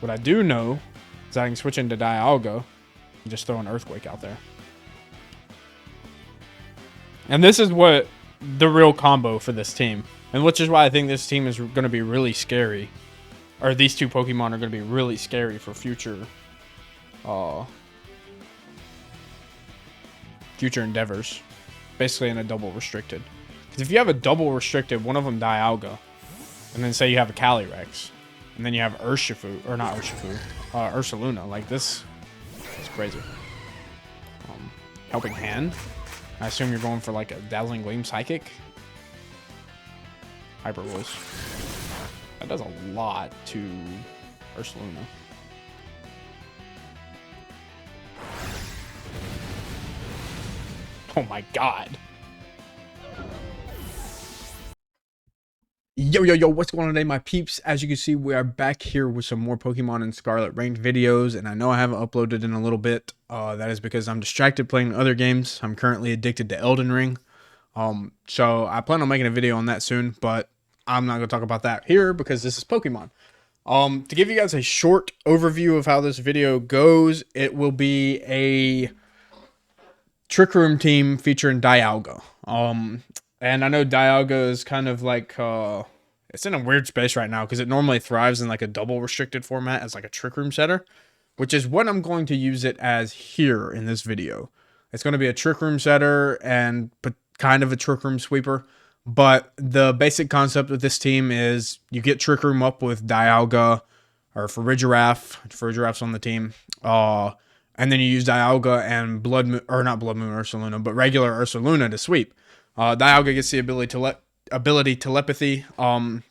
What I do know is I can switch into Dialga and just throw an Earthquake out there. And this is what the real combo for this team. And which is why I think this team is going to be really scary. Or these two Pokemon are going to be really scary for future endeavors. Basically in a double restricted. Because if you have a double restricted, one of them Dialga, and then say you have a Calyrex, and then you have Urshifu, or not Urshifu, Ursaluna. Like this is crazy. Helping Hand. I assume you're going for like a Dazzling Gleam Psychic. Hyper Voice. That does a lot to Ursaluna. Oh my god. Yo, what's going on today, my peeps? As you can see, we are back here with some more Pokemon and Scarlet ranked videos, and I know I haven't uploaded in a little bit. That is because I'm distracted playing other games. I'm currently addicted to Elden Ring. So I plan on making a video on that soon, but I'm not going to talk about that here because this is Pokemon. To give you guys a short overview of how this video goes, it will be a Trick Room team featuring Dialga. And I know Dialga is kind of like, it's in a weird space right now because it normally thrives in like a double restricted format as like a Trick Room setter, which is what I'm going to use it as here in this video. It's going to be a Trick Room setter and kind of a Trick Room sweeper. But the basic concept with this team is you get Trick Room up with Dialga or Farigiraf's on the team. And then you use Dialga and not Blood Moon Ursaluna, but regular Ursaluna to sweep. Dialga gets the ability telepathy. And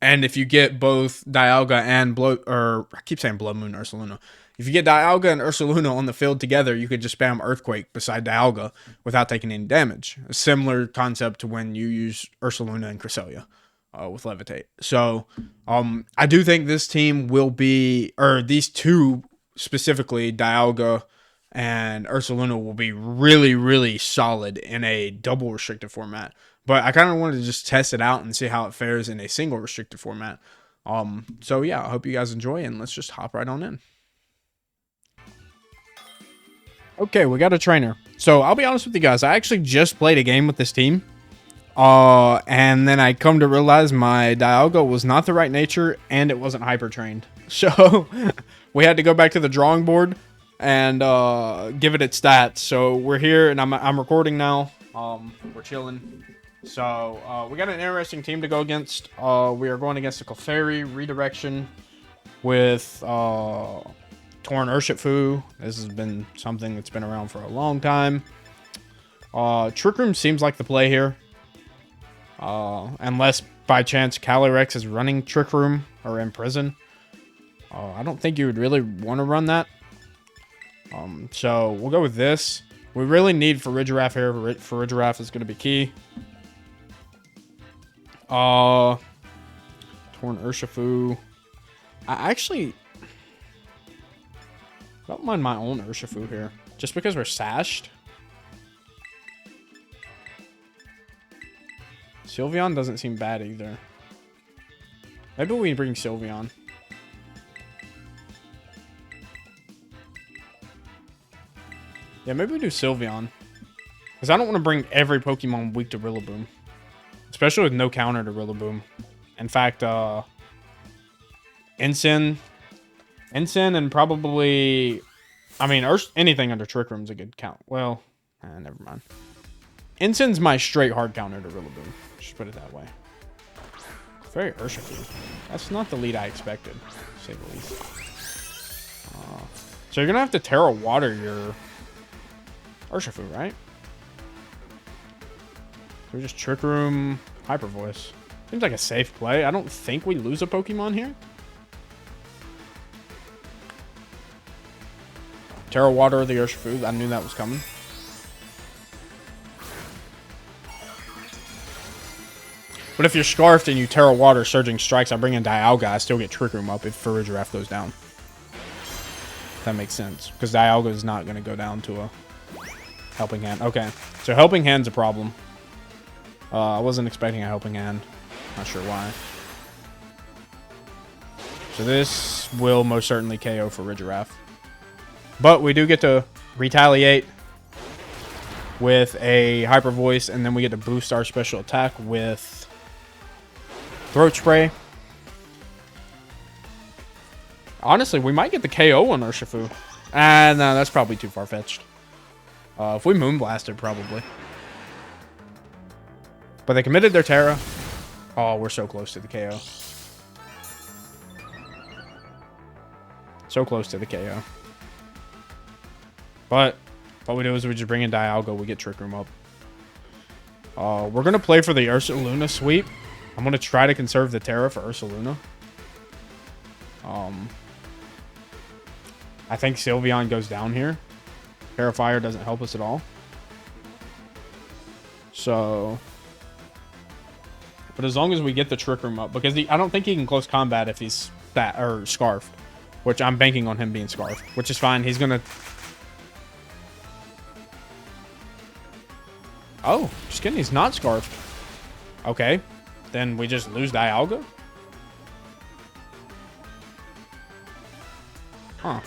if you get both Dialga and I keep saying Blood Moon Ursaluna. If you get Dialga and Ursaluna on the field together, you could just spam Earthquake beside Dialga without taking any damage. A similar concept to when you use Ursaluna and Cresselia with Levitate. So I do think this team will be, or these two specifically, Dialga and Ursaluna, will be really, really solid in a double restricted format. But I kind of wanted to just test it out and see how it fares in a single restricted format. So yeah, I hope you guys enjoy, and let's just hop right on in. Okay, we got a trainer. So I'll be honest with you guys, I actually just played a game with this team. And then I come to realize my Dialga was not the right nature and it wasn't hyper trained. So we had to go back to the drawing board and give it its stats. So we're here and I'm recording now. We're chilling. So we got an interesting team to go against. We are going against a Clefairy Redirection with Torn Urshifu. This has been something that's been around for a long time. Trick Room seems like the play here. Unless by chance Calyrex is running Trick Room or Imprison. I don't think you would really want to run that. So we'll go with this. We really need Farigiraf here. Farigiraf is going to be key. Torn Urshifu. I actually don't mind my own Urshifu here. Just because we're sashed. Sylveon doesn't seem bad either. Maybe we bring Sylveon. Yeah, maybe we do Sylveon. Because I don't want to bring every Pokemon weak to Rillaboom. Especially with no counter to Rillaboom. In fact, Ensign and probably, I mean, anything under Trick Room is a good count. Well, never mind. Ensign's my straight hard counter to Rillaboom. Just put it that way. Very Urshifu. That's not the lead I expected, to say the least. So you're going to have to Terra Water your Urshifu, right? So we just Trick Room, Hyper Voice. Seems like a safe play. I don't think we lose a Pokemon here. Terra Water the Urshifu. I knew that was coming. But if you're Scarfed and you Terra Water Surging Strikes, I bring in Dialga, I still get Trick Room up if Farigiraf goes down. That makes sense. Because Dialga is not going to go down to a Helping Hand. Okay. So Helping Hand's a problem. I wasn't expecting a Helping Hand. Not sure why. So this will most certainly KO for Ridgiraff. But we do get to retaliate with a Hyper Voice, and then we get to boost our special attack with Throat Spray. Honestly, we might get the KO on Urshifu. No, that's probably too far-fetched. If we Moonblasted, probably. But they committed their Terra. Oh, we're so close to the KO. So close to the KO. But what we do is we just bring in Dialga. We get Trick Room up. We're going to play for the Ursaluna sweep. I'm going to try to conserve the Terra for Ursaluna. I think Sylveon goes down here. Terra Fire doesn't help us at all. So... But as long as we get the Trick Room up, because I don't think he can close combat if he's Scarfed, which I'm banking on him being Scarfed, which is fine. He's gonna. Oh, just kidding. He's not Scarfed. Okay, then we just lose Dialga. Huh.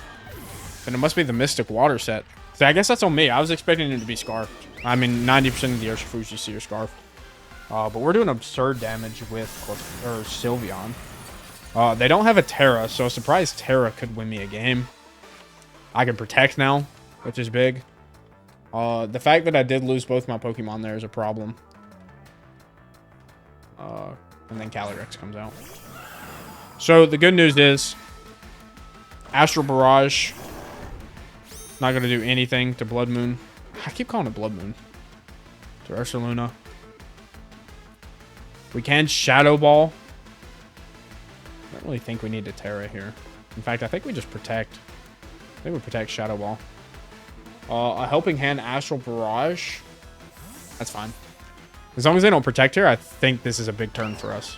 Then it must be the Mystic Water set. So I guess that's on me. I was expecting him to be Scarfed. I mean, 90% of the Urshifus you see are Scarfed. But we're doing absurd damage with Sylveon. They don't have a Terra, so a surprise Terra could win me a game. I can Protect now, which is big. The fact that I did lose both my Pokemon there is a problem. And then Calyrex comes out. So the good news is Astral Barrage not going to do anything to Blood Moon. I keep calling it Blood Moon. To Ursaluna. We can Shadow Ball. I don't really think we need to Terra here. In fact, I think we just Protect. I think we Protect Shadow Ball. A Helping Hand Astral Barrage. That's fine. As long as they don't Protect here, I think this is a big turn for us.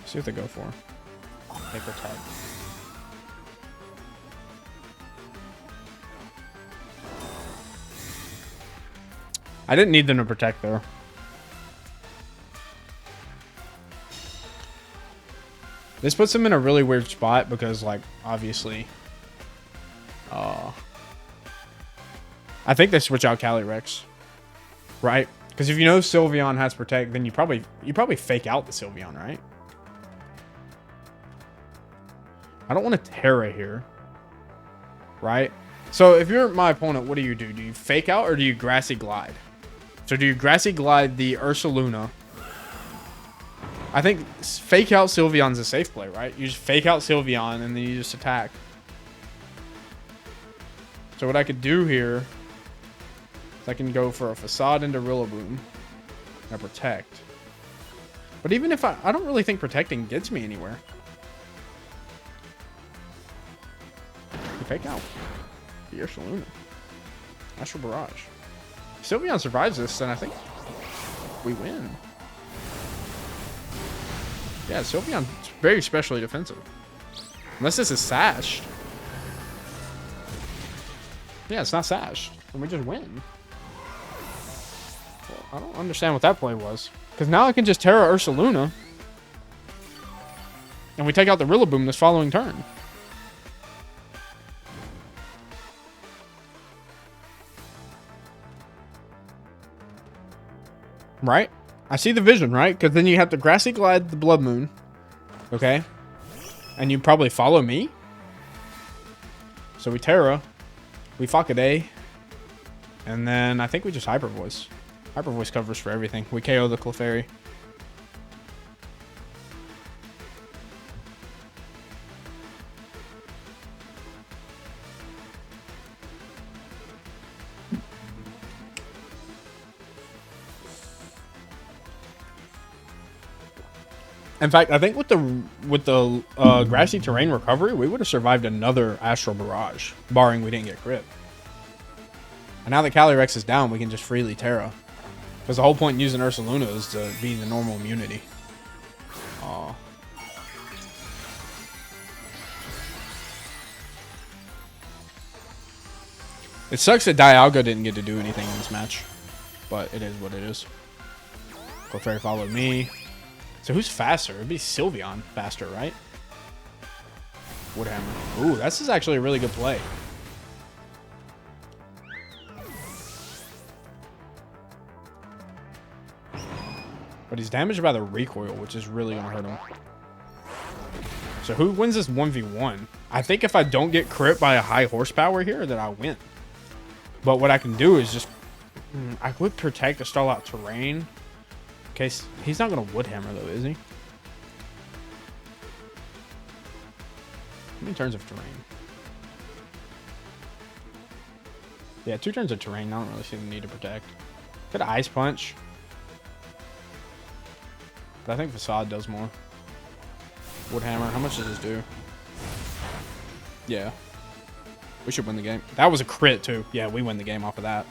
See what they go for. They Protect. I didn't need them to Protect there. This puts them in a really weird spot because, like, obviously, I think they switch out Calyrex, right? Because if you know Sylveon has Protect, then you probably fake out the Sylveon, right? I don't want to Terra here, right? So if you're my opponent, what do? Do you fake out or do you Grassy Glide? So do you Grassy Glide the Ursaluna? I think fake out Sylveon's a safe play, right? You just fake out Sylveon and then you just attack. So what I could do here is I can go for a Facade into Rillaboom and Protect. But even if I don't really think Protecting gets me anywhere. You fake out the Ursaluna. Astral Barrage. If Sylveon survives this, then I think we win. Yeah, Sylveon's very specially defensive. Unless this is sashed. Yeah, it's not sashed. And we just win. Well, I don't understand what that play was. Because now I can just Terra Ursaluna. And we take out the Rillaboom this following turn. Right? I see the vision, right? Because then you have to Grassy Glide the Blood Moon. Okay? And you probably follow me. So we Terra. We Fockaday. And then I think we just Hyper Voice. Hyper Voice covers for everything. We KO the Clefairy. In fact, I think with the grassy terrain recovery, we would have survived another Astral Barrage, barring we didn't get crit. And now that Calyrex is down, we can just freely Terra. Because the whole point in using Ursaluna is to be the normal immunity. It sucks that Dialga didn't get to do anything in this match, but it is what it is. Clefairy followed me. So who's faster? It'd be Sylveon faster, right? Woodhammer. Ooh, this is actually a really good play. But he's damaged by the recoil, which is really going to hurt him. So who wins this 1v1? I think if I don't get crit by a high horsepower here, then I win. But what I can do is just... I would protect the stall out terrain. In case... He's not going to Woodhammer, though, is he? How many turns of terrain? Yeah, 2 turns of terrain. I don't really see the need to protect. Could Ice Punch. But I think Facade does more. Woodhammer. How much does this do? Yeah. We should win the game. That was a crit, too. Yeah, we win the game off of that.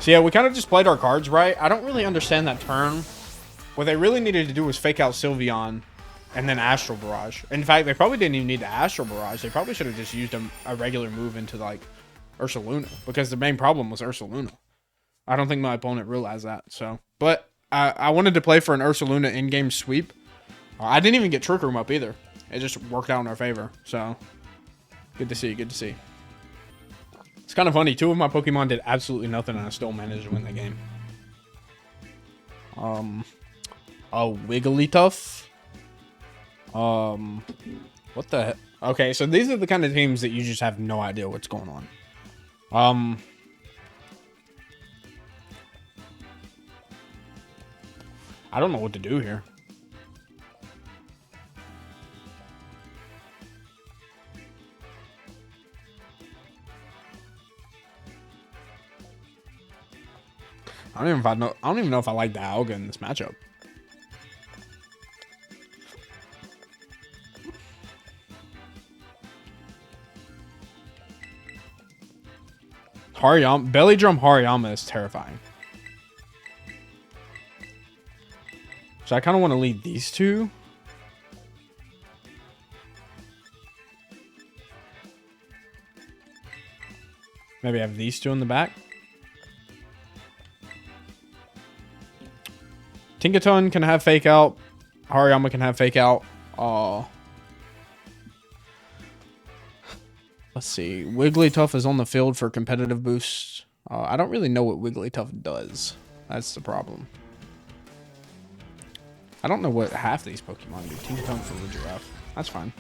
So, yeah, we kind of just played our cards right. I don't really understand that turn. What they really needed to do was fake out Sylveon and then Astral Barrage. In fact, they probably didn't even need the Astral Barrage. They probably should have just used a regular move into, like, Ursaluna. Because the main problem was Ursaluna. I don't think my opponent realized that. So, but I wanted to play for an Ursaluna in-game sweep. I didn't even get Trick Room up either. It just worked out in our favor. So, good to see. Good to see. It's kind of funny. 2 of my Pokemon did absolutely nothing, and I still managed to win the game. A Wigglytuff. What the heck? Okay, so these are the kind of teams that you just have no idea what's going on. I don't know what to do here. I don't even know if I like Dialga in this matchup. Hariyama, Belly Drum Hariyama is terrifying. So I kind of want to lead these two. Maybe have these two in the back. Tinkaton can have fake out. Hariyama can have fake out. Let's see. Wigglytuff is on the field for competitive boosts. I don't really know what Wigglytuff does. That's the problem. I don't know what half these Pokemon do. Tinkaton for the Giraffe. That's fine.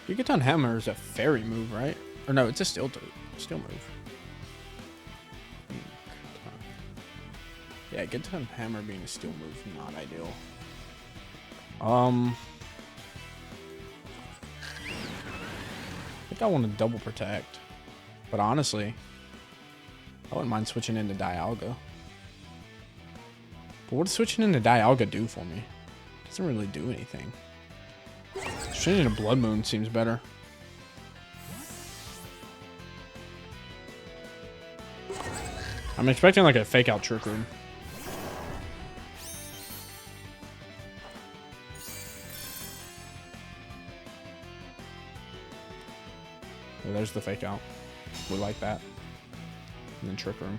Gigaton Hammer is a fairy move, right? Or no, it's a steel move. Yeah, Gigaton Hammer being a steel move, not ideal. I think I want to double protect. But honestly, I wouldn't mind switching into Dialga. But what does switching into Dialga do for me? It doesn't really do anything. Switching into Blood Moon seems better. I'm expecting like a fake out Trick Room. Yeah, there's the fake out. We like that. And then Trick Room.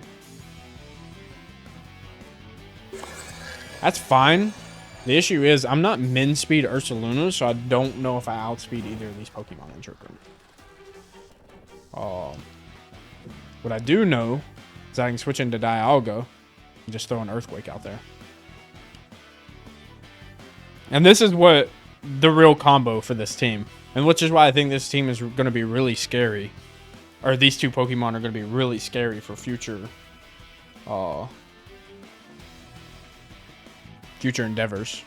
That's fine. The issue is I'm not min speed Ursaluna, so I don't know if I outspeed either of these Pokemon in Trick Room. What I do know is I can switch into Dialga and just throw an Earthquake out there. And this is what the real combo for this team. And which is why I think this team is going to be really scary. Or these two Pokemon are going to be really scary for future endeavors.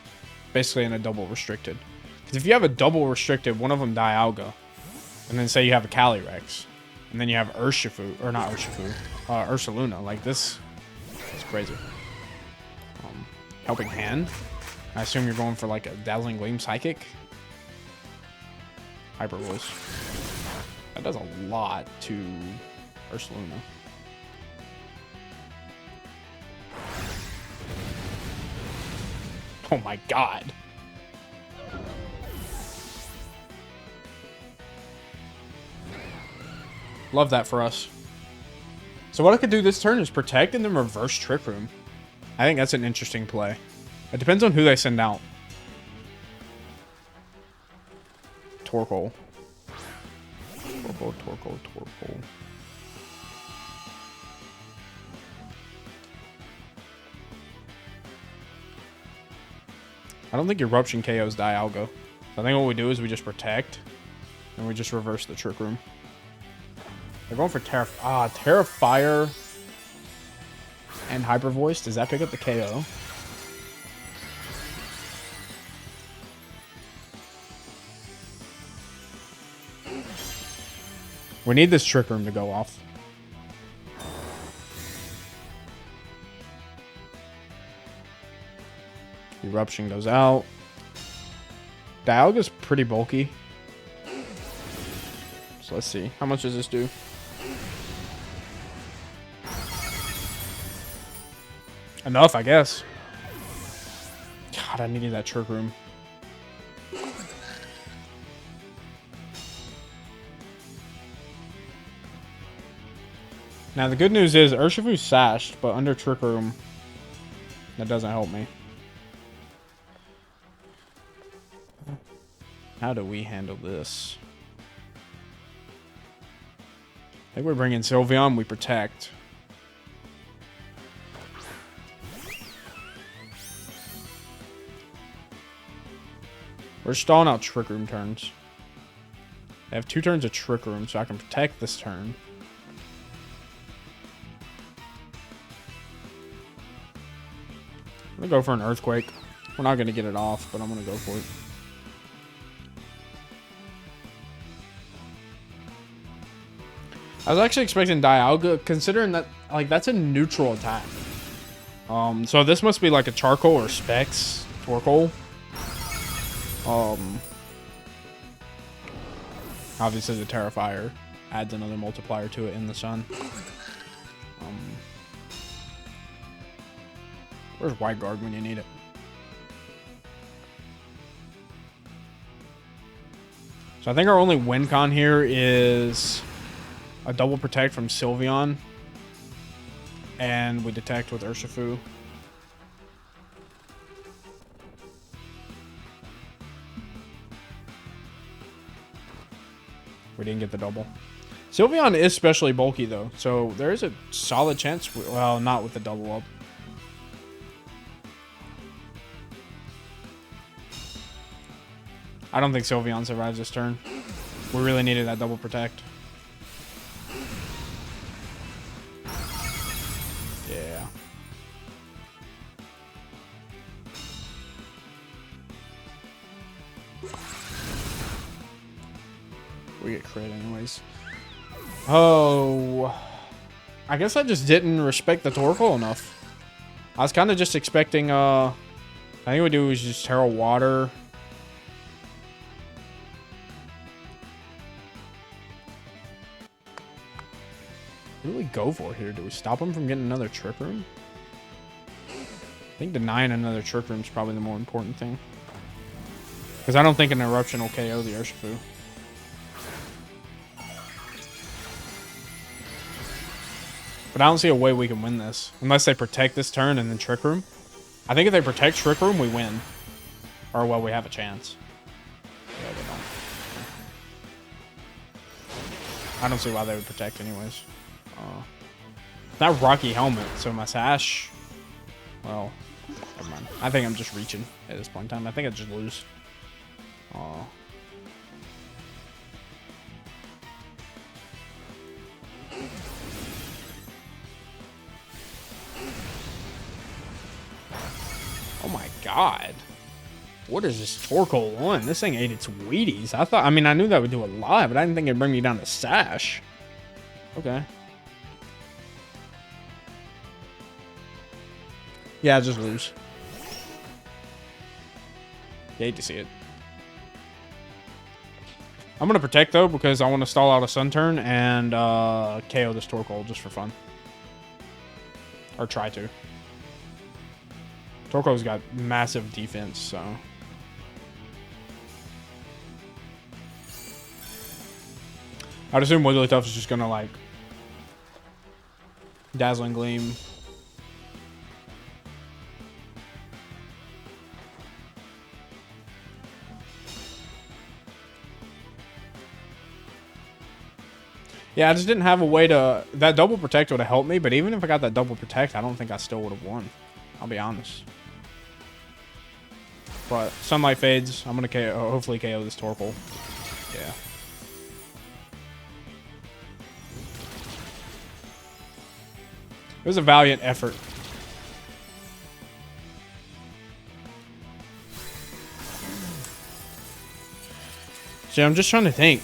Basically in a double restricted. Because if you have a double restricted, one of them Dialga, and then say you have a Calyrex, and then you have Urshifu, or not Urshifu, Ursaluna, like this is crazy. Helping Hand. I assume you're going for like a Dazzling Gleam Psychic. Hyper Voice. That does a lot to Ursaluna. Oh my god. Love that for us. So what I could do this turn is protect and then reverse Trick Room. I think that's an interesting play. It depends on who they send out. Torkoal. Torkoal. I don't think Eruption KOs Dialga. So I think what we do is we just protect. And we just reverse the Trick Room. They're going for Terra Fire and Hyper Voice. Does that pick up the KO? We need this Trick Room to go off. Eruption goes out. Dialga's pretty bulky. So let's see. How much does this do? Enough, I guess. God, I needed that Trick Room. Now, the good news is Urshifu's sashed, but under Trick Room, that doesn't help me. How do we handle this? I think we're bringing Sylveon, we protect. We're stalling out Trick Room turns. I have 2 turns of Trick Room, so I can protect this turn. I'm gonna go for an Earthquake. We're not gonna get it off, but I'm gonna go for it. I was actually expecting Dialga, considering that, like, that's a neutral attack. So this must be like a Charcoal or Specs Torkoal. Obviously the Terra Fire adds another multiplier to it in the sun. Where's White Guard when you need it? So I think our only win con here is a double protect from Sylveon. And we detect with Urshifu. We didn't get the double. Sylveon is especially bulky though, so there is a solid chance. Well, not with the double up. I don't think Sylveon survives this turn. We really needed that double protect. Yeah. We get crit anyways. Oh. I guess I just didn't respect the Torkoal enough. I was kind of just expecting, I think what we do is just Terra Water. What do we go for here? Do we stop him from getting another Trick Room? I think denying another Trick Room is probably the more important thing. Because I don't think an Eruption will KO the Urshifu. But I don't see a way we can win this. Unless they protect this turn and then Trick Room. I think if they protect Trick Room, we win. Or, well, we have a chance. Yeah, they don't. I don't see why they would protect anyways. That Rocky Helmet, so my Sash... Well, never mind. I think I'm just reaching at this point in time. I think I just lose. Oh my god. What is this Torkoal on? This thing ate its Wheaties. I mean, I knew that would do a lot, but I didn't think it'd bring me down to Sash. Okay. Yeah, just lose. You hate to see it. I'm going to protect, though, because I want to stall out a Sun turn and KO this Torkoal just for fun. Or try to. Torko's got massive defense, so. I'd assume Wigglytuff is just gonna like Dazzling Gleam. Yeah, I just didn't have a way to... That double protect would have helped me, but even if I got that double protect, I don't think I still would have won. I'll be honest. But Sunlight fades. I'm going to KO, hopefully KO this Torkoal. Yeah. It was a valiant effort. See, I'm just trying to think.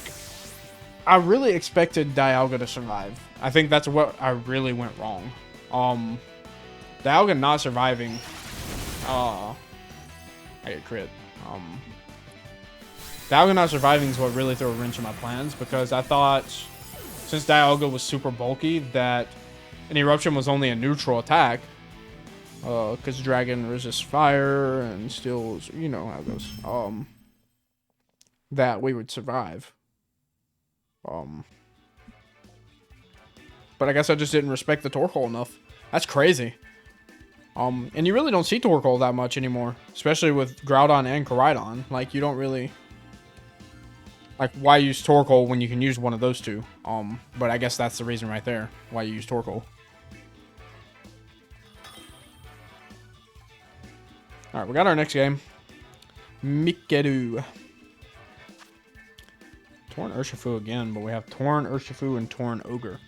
I really expected Dialga to survive. I think that's what I really went wrong. Dialga not surviving. I get crit. Dialga not surviving is what really threw a wrench in my plans, because I thought since Dialga was super bulky that an eruption was only a neutral attack. Because Dragon resists fire and steals, you know how it goes. That we would survive. But I guess I just didn't respect the Torkoal enough. That's crazy. And you really don't see Torkoal that much anymore, especially with Groudon and Koraidon. Like, you don't really... Like, why use Torkoal when you can use one of those two? But I guess that's the reason right there, why you use Torkoal. Alright, we got our next game. Mikeru. Torn Urshifu again, but we have Torn Urshifu and Torn Ogre.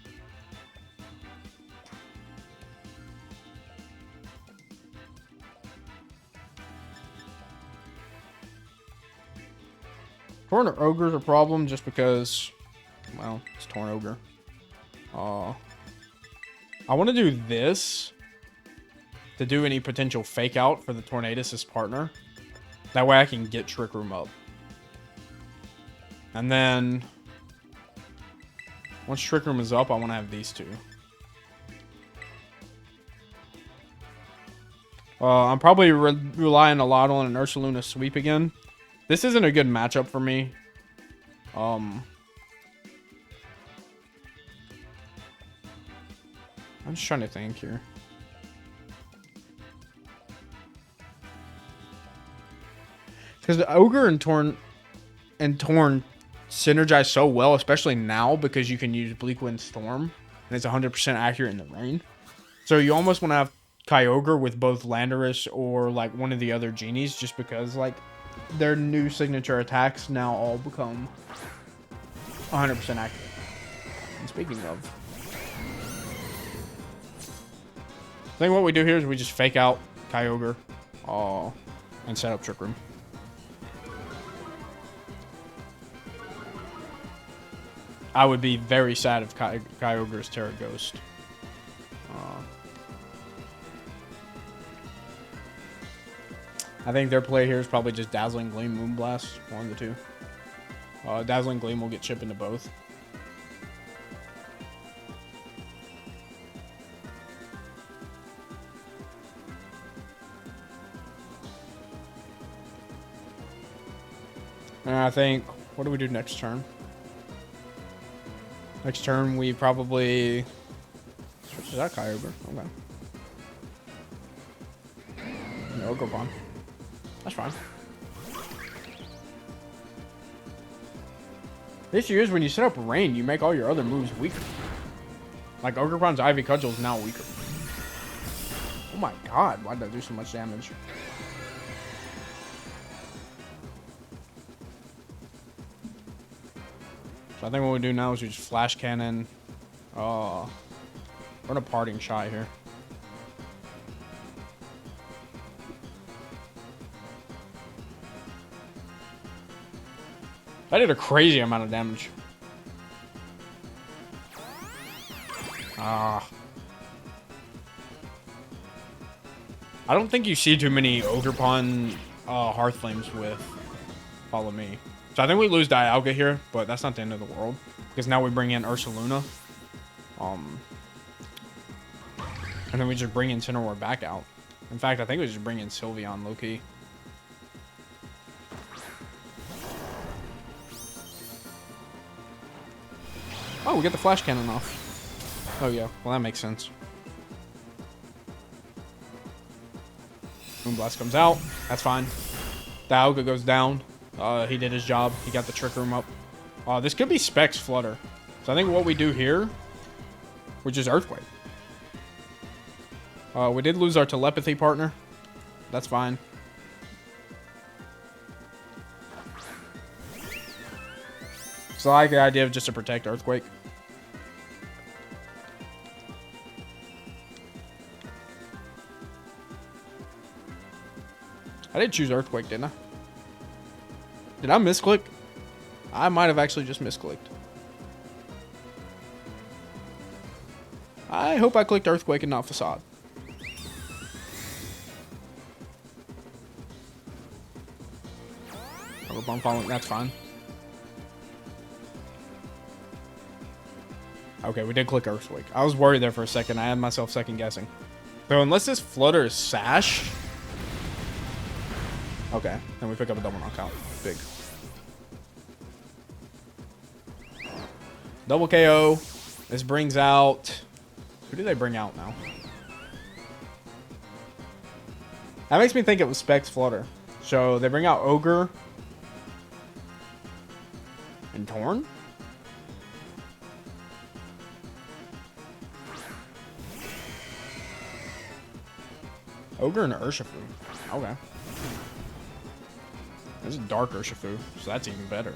Torn Ogre's a problem just because, well, it's Torn Ogre. I want to do this to do any potential fake out for the Tornadus' partner. That way I can get Trick Room up. And then, once Trick Room is up, I want to have these two. I'm probably relying a lot on an Ursaluna sweep again. This isn't a good matchup for me. I'm just trying to think here. Because the Ogre and Torn synergize so well, especially now because you can use Bleak Wind Storm and it's 100% accurate in the rain. So you almost want to have Kyogre with both Landorus or like one of the other genies, just because like their new signature attacks now all become 100% accurate. And speaking of, I think what we do here is we just fake out Kyogre and set up Trick Room. I would be very sad if Kyogre's Terra Ghost. I think their play here is probably just Dazzling Gleam, Moonblast, one of the two. Dazzling Gleam will get chip into both. And I think, what do we do next turn? Next turn, we probably switch that Kyogre. Okay. No, Ogerpon. That's fine. The issue is when you set up Rain, you make all your other moves weaker. Like Ogerpon's Ivy Cudgel is now weaker. Oh my god, why did that do so much damage? So I think what we do now is we just Flash Cannon. We're in a Parting Shot here. That did a crazy amount of damage. I don't think you see too many Ogerpon Hearth Flames with Follow Me. So I think we lose Dialga here, but that's not the end of the world. Because now we bring in Ursaluna. And then we just bring in Cineroar back out. In fact, I think we should bring in Sylveon low-key. Oh, we get the flash cannon off. Oh, yeah. Well, that makes sense. Moonblast comes out. That's fine. Dialga goes down. He did his job. He got the Trick Room up. This could be Specs Flutter. So I think what we do here, which is Earthquake. We did lose our telepathy partner. That's fine. So I like the idea of just to protect Earthquake. I did choose Earthquake, didn't I? Did I misclick? I might have actually just misclicked. I hope I clicked Earthquake and not Facade. I'm following. That's fine. Okay, we did click Earthquake. I was worried there for a second. I had myself second guessing. So unless this Flutter is Sash. Okay, then we pick up a double knockout. Big. Double KO. This brings out... Who do they bring out now? That makes me think it was Specs Flutter. So they bring out Ogre. And Torn? Ogre and Urshifu. Okay. There's a Dark Urshifu, so that's even better.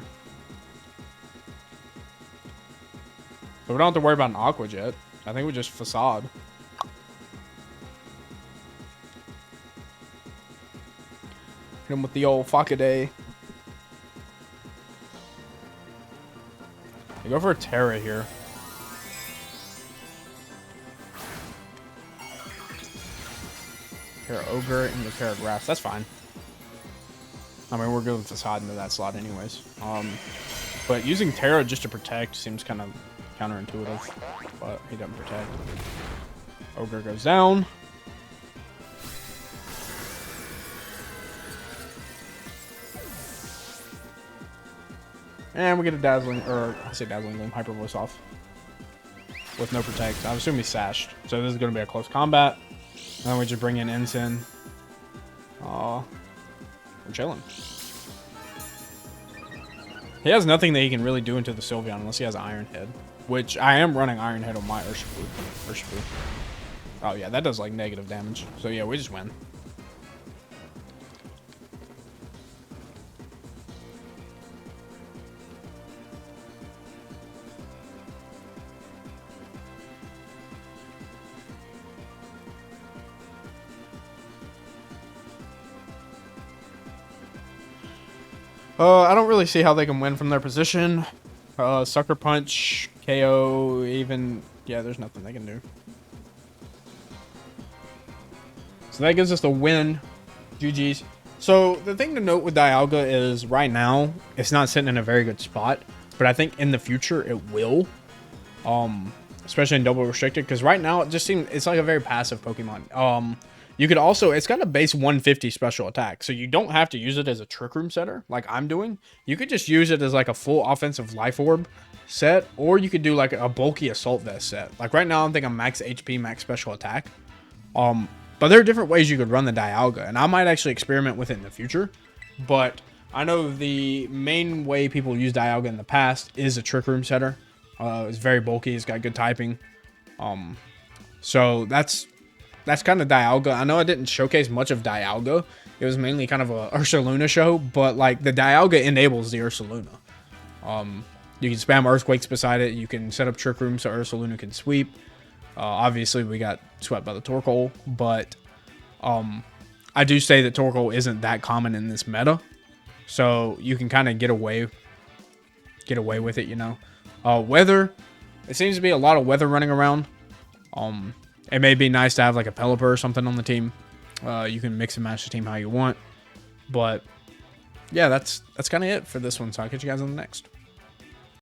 So we don't have to worry about an Aqua Jet. I think we just Facade. Hit him with the old Fakaday. I go for a Terra here. Terra Ogre and the Terra Grass. That's fine. I mean, we're good with Facade into that slot anyways. But using Terra just to protect seems kind of counterintuitive. But he doesn't protect. Ogre goes down. And we get a Dazzling, or I say Dazzling Gleam, Hyper Voice off. With no protect. I assume he's sashed. So this is going to be a close combat. And then we just bring in Ensign. We're chilling. He has nothing that he can really do into the Sylveon unless he has Iron Head. Which I am running Iron Head on my Urshifu. Oh yeah, that does like negative damage. So yeah, we just win. I don't really see how they can win from their position. Sucker Punch, KO, even... Yeah, there's nothing they can do. So that gives us the win. GG's. So the thing to note with Dialga is right now, it's not sitting in a very good spot. But I think in the future, it will. Especially in double restricted. Because right now, it just seems... It's like a very passive Pokemon. You could also, it's got a base 150 special attack, so you don't have to use it as a Trick Room setter, like I'm doing. You could just use it as like a full offensive Life Orb set, or you could do like a bulky Assault Vest set. Like right now, I'm thinking max HP, max special attack. But there are different ways you could run the Dialga, and I might actually experiment with it in the future. But I know the main way people use Dialga in the past is a Trick Room setter. It's very bulky, it's got good typing. So that's kind of Dialga. I know I didn't showcase much of Dialga. It was mainly kind of a Ursaluna show, but like the Dialga enables the Ursaluna. You can spam Earthquakes beside it. You can set up Trick Room so Ursaluna can sweep. Obviously, we got swept by the Torkoal, but I do say that Torkoal isn't that common in this meta, so you can kind of get away with it, you know. Weather, it seems to be a lot of weather running around. It may be nice to have like a Pelipper or something on the team. You can mix and match the team how you want. But yeah, that's kind of it for this one. So I'll catch you guys on the next.